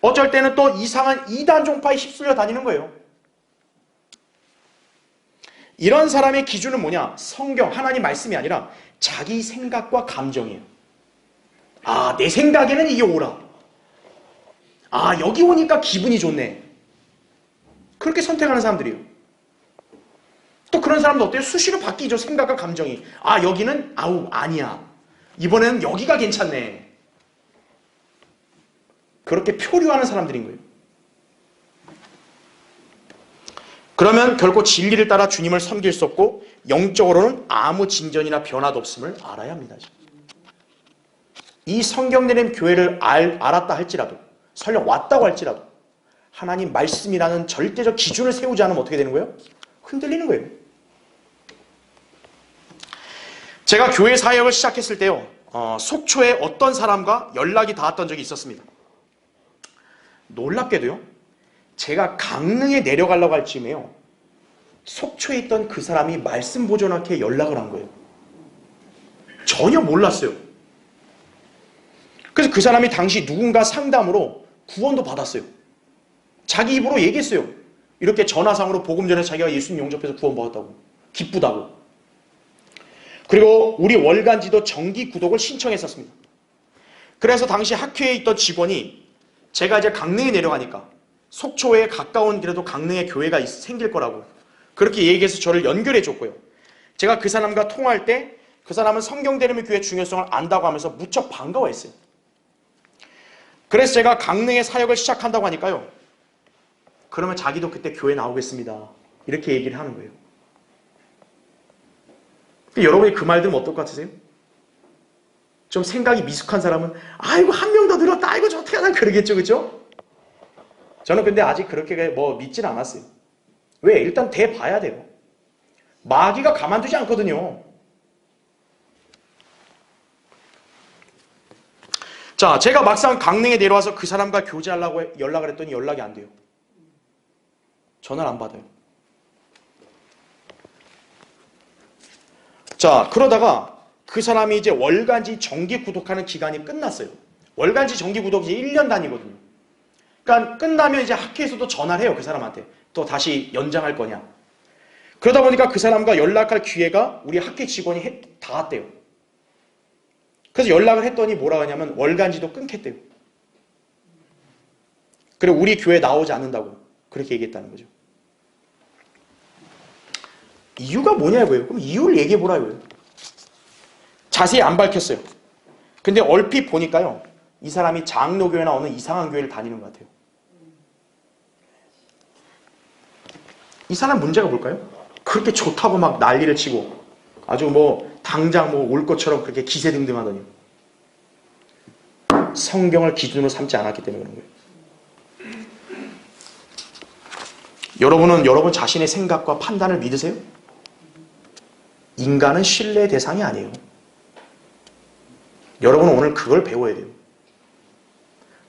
어쩔 때는 또 이상한 이단 종파에 휩쓸려 다니는 거예요. 이런 사람의 기준은 뭐냐? 성경, 하나님 말씀이 아니라 자기 생각과 감정이에요. 아, 내 생각에는 이게 옳아. 아, 여기 오니까 기분이 좋네. 그렇게 선택하는 사람들이에요. 또 그런 사람도 어때요? 수시로 바뀌죠. 생각과 감정이. 아, 여기는 아우 아니야. 이번에는 여기가 괜찮네. 그렇게 표류하는 사람들인 거예요. 그러면 결코 진리를 따라 주님을 섬길 수 없고 영적으로는 아무 진전이나 변화도 없음을 알아야 합니다. 이 성경 내린 교회를 알았다 할지라도, 설령 왔다고 할지라도 하나님 말씀이라는 절대적 기준을 세우지 않으면 어떻게 되는 거예요? 흔들리는 거예요. 제가 교회 사역을 시작했을 때요, 속초에 어떤 사람과 연락이 닿았던 적이 있었습니다. 놀랍게도요, 제가 강릉에 내려가려고 할 즈음에요, 속초에 있던 그 사람이 말씀 보존학회에 연락을 한 거예요. 전혀 몰랐어요. 그래서 그 사람이 당시 누군가 상담으로 구원도 받았어요. 자기 입으로 얘기했어요. 이렇게 전화상으로 복음 전에 자기가 예수님 용접해서 구원받았다고. 기쁘다고. 그리고 우리 월간지도 정기 구독을 신청했었습니다. 그래서 당시 학회에 있던 직원이 제가 이제 강릉에 내려가니까 속초에 가까운 길에도 강릉에 교회가 생길 거라고 그렇게 얘기해서 저를 연결해 줬고요. 제가 그 사람과 통화할 때 그 사람은 성경대림의 교회의 중요성을 안다고 하면서 무척 반가워했어요. 그래서 제가 강릉에 사역을 시작한다고 하니까요, 그러면 자기도 그때 교회 나오겠습니다. 이렇게 얘기를 하는 거예요. 여러분이 그 말 들으면 어떨 것 같으세요? 좀 생각이 미숙한 사람은 아이고 한 명 더 늘었다. 아이고 저 어떻게 하나 그러겠죠. 그죠? 저는 근데 아직 그렇게 믿진 않았어요. 왜? 일단 대봐야 돼요. 마귀가 가만두지 않거든요. 자, 제가 막상 강릉에 내려와서 그 사람과 교제하려고 연락을 했더니 연락이 안 돼요. 전화를 안 받아요. 자, 그러다가 그 사람이 이제 월간지 정기 구독하는 기간이 끝났어요. 월간지 정기 구독이 이제 1년 단위거든요. 그러니까 끝나면 이제 학회에서도 전화를 해요. 그 사람한테. 또 다시 연장할 거냐. 그러다 보니까 그 사람과 연락할 기회가 우리 학회 직원이 닿았대요. 그래서 연락을 했더니 뭐라고 하냐면 월간지도 끊겠대요. 그리고 우리 교회 나오지 않는다고 그렇게 얘기했다는 거죠. 이유가 뭐냐고요. 그럼 이유를 얘기해 보라고요. 자세히 안 밝혔어요. 근데 얼핏 보니까요, 이 사람이 장로교회나 어느 이상한 교회를 다니는 것 같아요. 이 사람 문제가 뭘까요? 그렇게 좋다고 막 난리를 치고 아주 당장 올 것처럼 그렇게 기세등등하더니 성경을 기준으로 삼지 않았기 때문에 그런 거예요. 여러분은 여러분 자신의 생각과 판단을 믿으세요? 인간은 신뢰의 대상이 아니에요. 여러분은 오늘 그걸 배워야 돼요.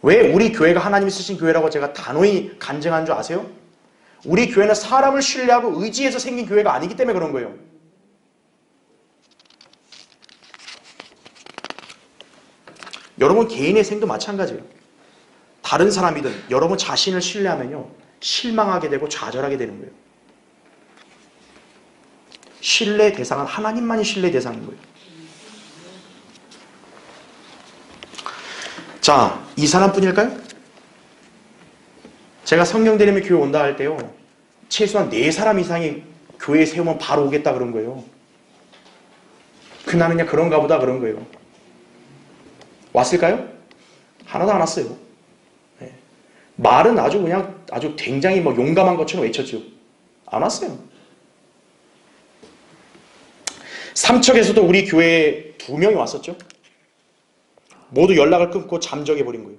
왜 우리 교회가 하나님이 쓰신 교회라고 제가 단호히 간증한 줄 아세요? 우리 교회는 사람을 신뢰하고 의지해서 생긴 교회가 아니기 때문에 그런 거예요. 여러분 개인의 생도 마찬가지예요. 다른 사람이든 여러분 자신을 신뢰하면요, 실망하게 되고 좌절하게 되는 거예요. 신뢰 대상은 하나님만이 신뢰 대상인 거예요. 자, 이 사람뿐일까요? 제가 성경대림의 교회 온다 할 때요, 최소한 4사람 이상이 교회에 세우면 바로 오겠다 그런 거예요. 나는 그냥 그런가 보다 그런 거예요. 왔을까요? 하나도 안 왔어요. 네. 말은 아주 굉장히 용감한 것처럼 외쳤죠. 안 왔어요. 삼척에서도 우리 교회에 2명이 왔었죠. 모두 연락을 끊고 잠적해버린 거예요.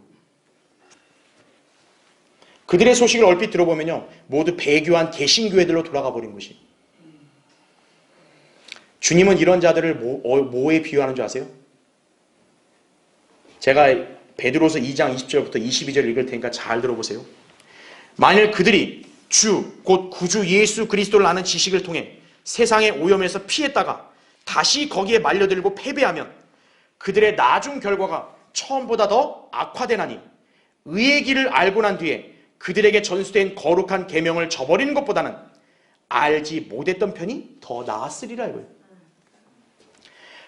그들의 소식을 얼핏 들어보면요, 모두 배교한 개신교회들로 돌아가 버린 것이. 주님은 이런 자들을 뭐에 비유하는 줄 아세요? 제가 베드로서 2장 20절부터 22절 읽을 테니까 잘 들어보세요. 만일 그들이 주, 곧 구주 예수 그리스도를 아는 지식을 통해 세상의 오염에서 피했다가 다시 거기에 말려들고 패배하면 그들의 나중 결과가 처음보다 더 악화되나니 의의 길을 알고 난 뒤에 그들에게 전수된 거룩한 계명을 저버리는 것보다는 알지 못했던 편이 더 나았으리라 이거예요.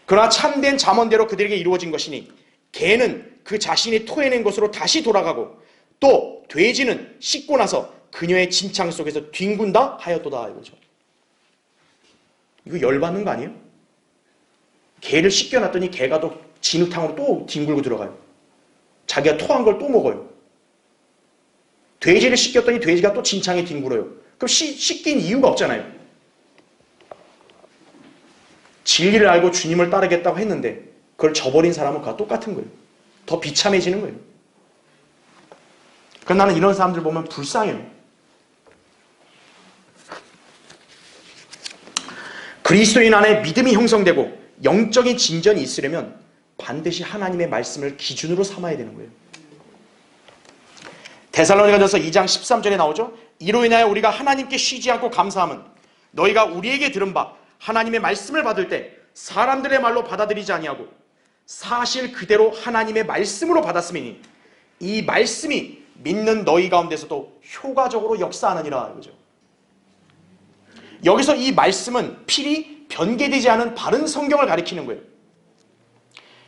그러나 참된 잠언대로 그들에게 이루어진 것이니 개는 그 자신이 토해낸 것으로 다시 돌아가고 또 돼지는 씻고 나서 그녀의 진창 속에서 뒹군다 하였도다 이거죠. 이거 열받는 거 아니에요? 개를 씻겨놨더니 개가 또 진흙탕으로 또 뒹굴고 들어가요. 자기가 토한 걸 또 먹어요. 돼지를 씻겼더니 돼지가 또 진창에 뒹굴어요. 그럼 씻긴 이유가 없잖아요. 진리를 알고 주님을 따르겠다고 했는데 그걸 저버린 사람은 그와 똑같은 거예요. 더 비참해지는 거예요. 그럼 나는 이런 사람들 보면 불쌍해요. 그리스도인 안에 믿음이 형성되고 영적인 진전이 있으려면 반드시 하나님의 말씀을 기준으로 삼아야 되는 거예요. 데살로니가전서 2장 13절에 나오죠. 이로 인하여 우리가 하나님께 쉬지 않고 감사함은 너희가 우리에게 들은 바 하나님의 말씀을 받을 때 사람들의 말로 받아들이지 아니하고 사실 그대로 하나님의 말씀으로 받았음이니 이 말씀이 믿는 너희 가운데서도 효과적으로 역사하느니라 이거죠. 여기서 이 말씀은 필히 변개되지 않은 바른 성경을 가리키는 거예요.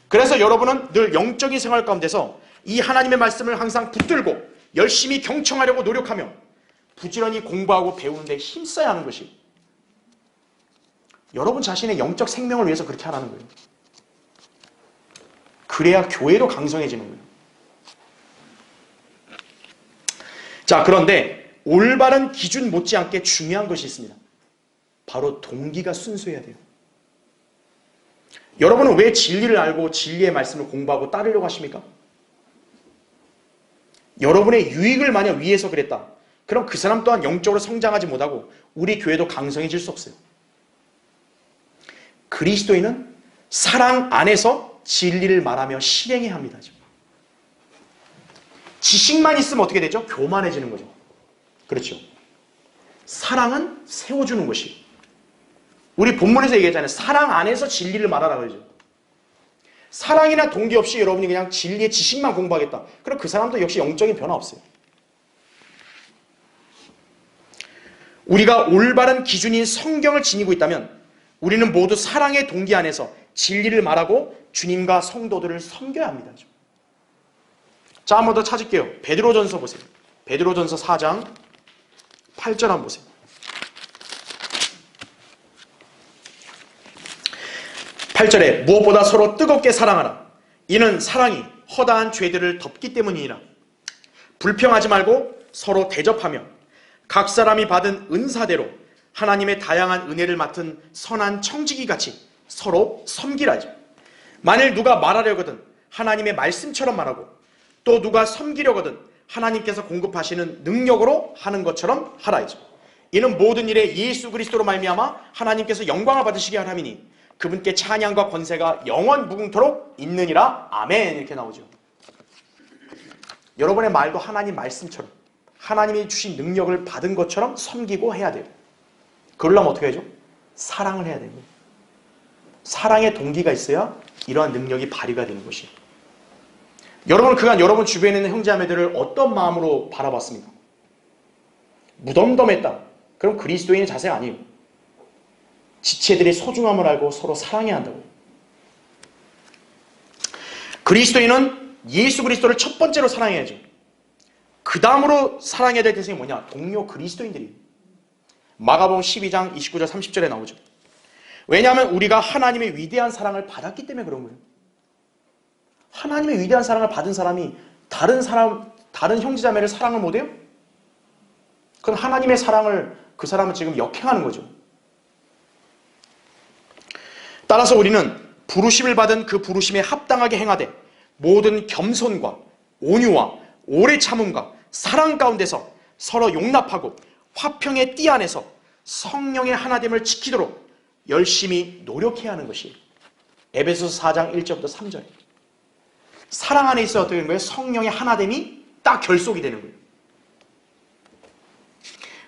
그래서 여러분은 늘 영적인 생활 가운데서 이 하나님의 말씀을 항상 붙들고 열심히 경청하려고 노력하며 부지런히 공부하고 배우는 데 힘써야 하는 것이 여러분 자신의 영적 생명을 위해서 그렇게 하라는 거예요. 그래야 교회도 강성해지는 거예요. 자, 그런데 올바른 기준 못지않게 중요한 것이 있습니다. 바로 동기가 순수해야 돼요. 여러분은 왜 진리를 알고 진리의 말씀을 공부하고 따르려고 하십니까? 여러분의 유익을 만약 위해서 그랬다. 그럼 그 사람 또한 영적으로 성장하지 못하고 우리 교회도 강성해질 수 없어요. 그리스도인은 사랑 안에서 진리를 말하며 실행해야 합니다. 지식만 있으면 어떻게 되죠? 교만해지는 거죠. 그렇죠. 사랑은 세워주는 것이. 우리 본문에서 얘기했잖아요. 사랑 안에서 진리를 말하라 그러죠. 사랑이나 동기 없이 여러분이 그냥 진리의 지식만 공부하겠다. 그럼 그 사람도 역시 영적인 변화 없어요. 우리가 올바른 기준인 성경을 지니고 있다면 우리는 모두 사랑의 동기 안에서 진리를 말하고 주님과 성도들을 섬겨야 합니다. 자, 한 번 더 찾을게요. 베드로전서 보세요. 베드로전서 4장 8절 한번 보세요. 8절에 무엇보다 서로 뜨겁게 사랑하라. 이는 사랑이 허다한 죄들을 덮기 때문이니라. 불평하지 말고 서로 대접하며 각 사람이 받은 은사대로 하나님의 다양한 은혜를 맡은 선한 청지기같이 서로 섬기라죠. 만일 누가 말하려거든 하나님의 말씀처럼 말하고 또 누가 섬기려거든 하나님께서 공급하시는 능력으로 하는 것처럼 하라죠. 이는 모든 일에 예수 그리스도로 말미암아 하나님께서 영광을 받으시게 하라미니 그분께 찬양과 권세가 영원 무궁토록 있느니라. 아멘. 이렇게 나오죠. 여러분의 말도 하나님 말씀처럼 하나님이 주신 능력을 받은 것처럼 섬기고 해야 돼요. 그러려면 어떻게 해야죠? 사랑을 해야 됩니다. 사랑의 동기가 있어야 이러한 능력이 발휘가 되는 것이에요. 여러분 그간 여러분 주변에 있는 형제자매들을 어떤 마음으로 바라봤습니까? 무덤덤했다. 그럼 그리스도인의 자세가 아니에요. 지체들의 소중함을 알고 서로 사랑해야 한다고요. 그리스도인은 예수 그리스도를 첫 번째로 사랑해야죠. 그 다음으로 사랑해야 될 대상이 뭐냐? 동료 그리스도인들이에요. 마가복음 12장 29절 30절에 나오죠. 왜냐하면 우리가 하나님의 위대한 사랑을 받았기 때문에 그런 거예요. 하나님의 위대한 사랑을 받은 사람이 다른 형제자매를 사랑을 못해요? 그건 하나님의 사랑을 그 사람은 지금 역행하는 거죠. 따라서 우리는 부르심을 받은 그 부르심에 합당하게 행하되 모든 겸손과 온유와 오래 참음과 사랑 가운데서 서로 용납하고 화평의 띠 안에서 성령의 하나됨을 지키도록 열심히 노력해야 하는 것이 에베소서 4장 1절부터 3절. 사랑 안에 있어야 어떻게 되는 거예요? 성령의 하나됨이 딱 결속이 되는 거예요.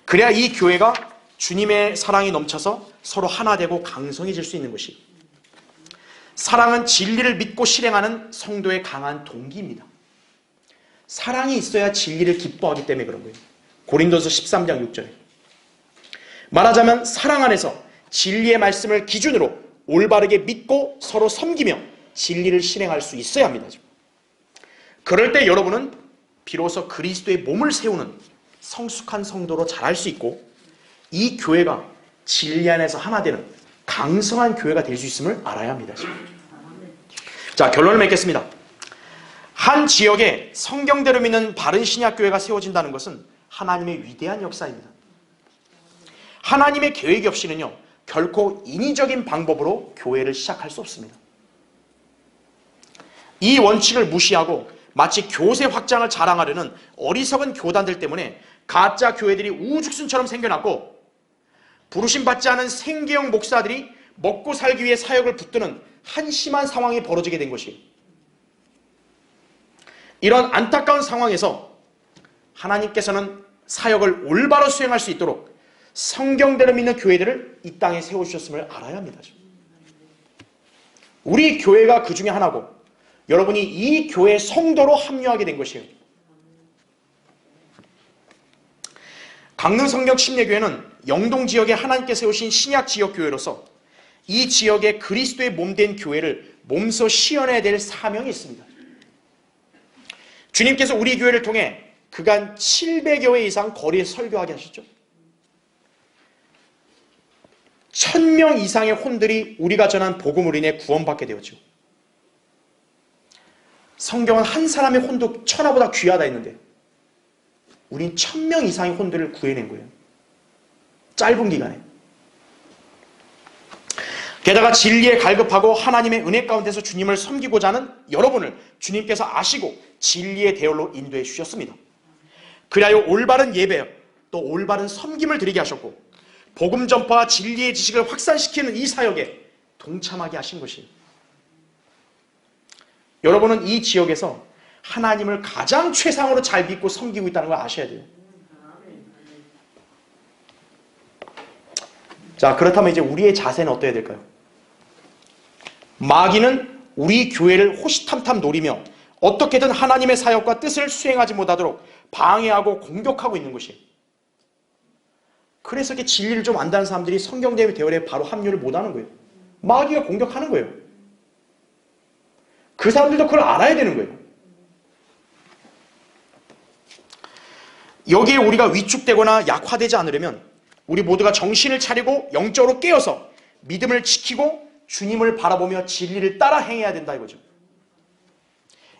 그래야 이 교회가 주님의 사랑이 넘쳐서 서로 하나 되고 강성해질 수 있는 것이. 사랑은 진리를 믿고 실행하는 성도의 강한 동기입니다. 사랑이 있어야 진리를 기뻐하기 때문에 그런 거예요. 고린도서 13장 6절에. 말하자면 사랑 안에서 진리의 말씀을 기준으로 올바르게 믿고 서로 섬기며 진리를 실행할 수 있어야 합니다. 그럴 때 여러분은 비로소 그리스도의 몸을 세우는 성숙한 성도로 자랄 수 있고, 이 교회가 진리 안에서 하나 되는 강성한 교회가 될 수 있음을 알아야 합니다. 자, 결론을 맺겠습니다. 한 지역에 성경대로 믿는 바른 신약교회가 세워진다는 것은 하나님의 위대한 역사입니다. 하나님의 계획이 없이는요, 결코 인위적인 방법으로 교회를 시작할 수 없습니다. 이 원칙을 무시하고 마치 교세 확장을 자랑하려는 어리석은 교단들 때문에 가짜 교회들이 우죽순처럼 생겨났고, 부르심받지 않은 생계형 목사들이 먹고 살기 위해 사역을 붙드는 한심한 상황이 벌어지게 된 것이에요. 이런 안타까운 상황에서 하나님께서는 사역을 올바로 수행할 수 있도록 성경대로 믿는 교회들을 이 땅에 세워주셨음을 알아야 합니다. 우리 교회가 그 중에 하나고, 여러분이 이 교회 성도로 합류하게 된 것이에요. 강릉성경 침례교회는 영동 지역에 하나님께 세우신 신약 지역교회로서 이 지역의 그리스도의 몸된 교회를 몸소 시연해야 될 사명이 있습니다. 주님께서 우리 교회를 통해 그간 700여 회 이상 거리에 설교하게 하셨죠. 1000명 이상의 혼들이 우리가 전한 복음으로 인해 구원받게 되었죠. 성경은 한 사람의 혼도 천하보다 귀하다 했는데 우린 1000명 이상의 혼들을 구해낸 거예요. 짧은 기간에. 게다가 진리에 갈급하고 하나님의 은혜 가운데서 주님을 섬기고자 하는 여러분을 주님께서 아시고 진리의 대열로 인도해 주셨습니다. 그리하여 올바른 예배, 또 올바른 섬김을 드리게 하셨고, 복음 전파와 진리의 지식을 확산시키는 이 사역에 동참하게 하신 것이에요. 여러분은 이 지역에서 하나님을 가장 최상으로 잘 믿고 섬기고 있다는 걸 아셔야 돼요. 자, 그렇다면 이제 우리의 자세는 어떠해야 될까요? 마귀는 우리 교회를 호시탐탐 노리며 어떻게든 하나님의 사역과 뜻을 수행하지 못하도록 방해하고 공격하고 있는 것이에요. 그래서 이렇게 진리를 좀 안다는 사람들이 성경대회 대열에 바로 합류를 못하는 거예요. 마귀가 공격하는 거예요. 그 사람들도 그걸 알아야 되는 거예요. 여기에 우리가 위축되거나 약화되지 않으려면 우리 모두가 정신을 차리고 영적으로 깨어서 믿음을 지키고 주님을 바라보며 진리를 따라 행해야 된다 이거죠.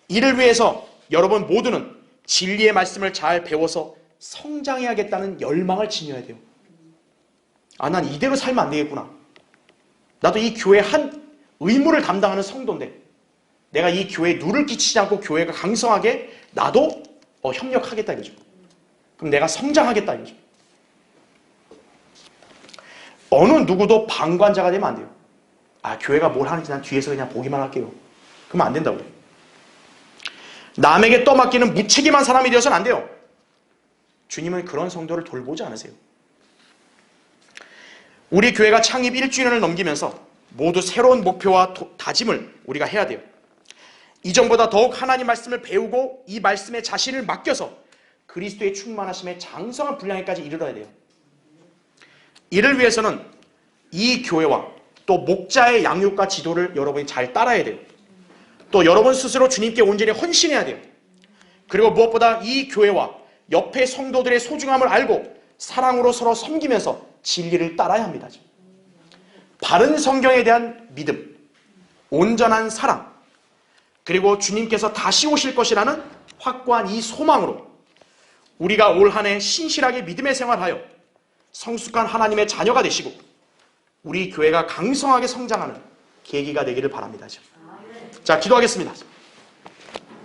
이를 위해서 여러분 모두는 진리의 말씀을 잘 배워서 성장해야겠다는 열망을 지녀야 돼요. 아, 난 이대로 살면 안 되겠구나. 나도 이 교회 한 의무를 담당하는 성도인데 내가 이 교회에 누를 끼치지 않고 교회가 강성하게 나도 협력하겠다 이거죠. 그럼 내가 성장하겠다 이거죠. 어느 누구도 방관자가 되면 안 돼요. 아, 교회가 뭘 하는지 난 뒤에서 그냥 보기만 할게요. 그러면 안 된다고요. 남에게 떠맡기는 무책임한 사람이 되어서는 안 돼요. 주님은 그런 성도를 돌보지 않으세요. 우리 교회가 창립 1주년을 넘기면서 모두 새로운 목표와 다짐을 우리가 해야 돼요. 이전보다 더욱 하나님 말씀을 배우고 이 말씀에 자신을 맡겨서 그리스도의 충만하심에 장성한 분량에까지 이르러야 돼요. 이를 위해서는 이 교회와 또 목자의 양육과 지도를 여러분이 잘 따라야 돼요. 또 여러분 스스로 주님께 온전히 헌신해야 돼요. 그리고 무엇보다 이 교회와 옆에 성도들의 소중함을 알고 사랑으로 서로 섬기면서 진리를 따라야 합니다. 바른 성경에 대한 믿음, 온전한 사랑, 그리고 주님께서 다시 오실 것이라는 확고한 이 소망으로 우리가 올 한 해 신실하게 믿음의 생활하여 성숙한 하나님의 자녀가 되시고 우리 교회가 강성하게 성장하는 계기가 되기를 바랍니다. 자, 기도하겠습니다.